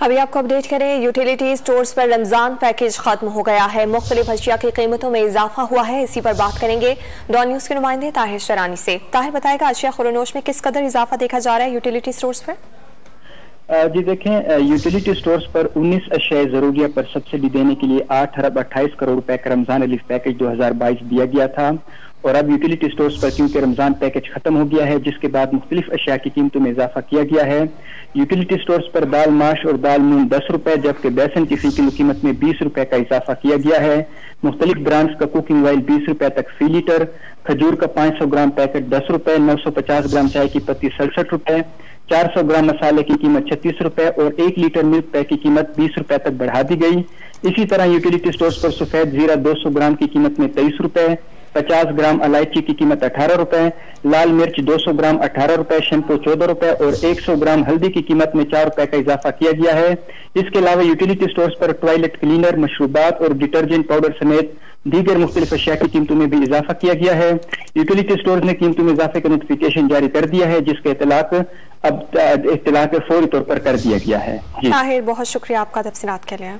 ابھی آپ کو اپڈیٹ کریں، یوٹیلیٹی سٹورز پر رمضان پیکیج ختم ہو گیا ہے، مختلف اشیاء کی قیمتوں میں اضافہ ہوا ہے، اسی پر بات کریں گے ڈان نیوز کے نمائندے طاہر شرانی سے۔ طاہر بتائے گا اشیاء خورنوش میں کس قدر اضافہ دیکھا جا رہا ہے یوٹیلیٹی سٹورز پر؟ جی دیکھیں، یوٹیلیٹی سٹورز پر 19 اشیاء ضروریہ پر سبسڈی دینے کے لیے 8 ارب 28 کروڑ روپے کا رمضان ریلیف پیکیج 2022 دیا گیا تھا، اور اب یوٹیلیٹی سٹورز پر کیونکہ رمضان پیکیج ختم ہو گیا ہے، جس کے بعد مختلف اشیاء کی قیمتوں میں اضافہ کیا گیا ہے۔ یوٹیلیٹی سٹورز پر دال ماش اور دال مون 10 روپے جبکہ بیسن کی فی کلو قیمت میں 20 روپے کا اضافہ کیا گیا ہے۔ مختلف برانڈز کا کوکنگ آئل 20 روپے تک فی لیٹر، کھجور کا 500 گرام پیکٹ 10 روپے، 950 گرام چائے کی پتی 67 روپے، 400 گرام مسالے کی قیمت 36 روپے اور 1 لیٹر ملک پیک کی قیمت 20 روپے تک بڑھا دی گئی۔ اسی طرح یوٹیلیٹی سٹورز پر سفید زیرہ 200 گرام کی قیمت میں 23 روپے، 50 گرام الائچی کی قیمت 18 روپے، لال مرچ 200 گرام 18 روپے، شیمپو 14 روپے اور 100 گرام ہلدی کی قیمت میں 4 روپے کا اضافہ کیا گیا ہے۔ اس کے علاوہ یوٹیلیٹی سٹورز پر ٹوائلٹ کلینر، مشروبات اور ڈٹرجنٹ پاؤڈر سمیت دیگر مختلف اشیاء کی قیمتوں میں بھی اضافہ کیا گیا ہے۔ یوٹیلیٹی سٹورز نے قیمتوں میں اضافے کا نوٹیفیکیشن جاری کر دیا ہے، جس کا اطلاع فوری طور پر کر دیا گیا ہے۔ طاہر بہت شکریہ آپ کا تفصیلات کے لیے۔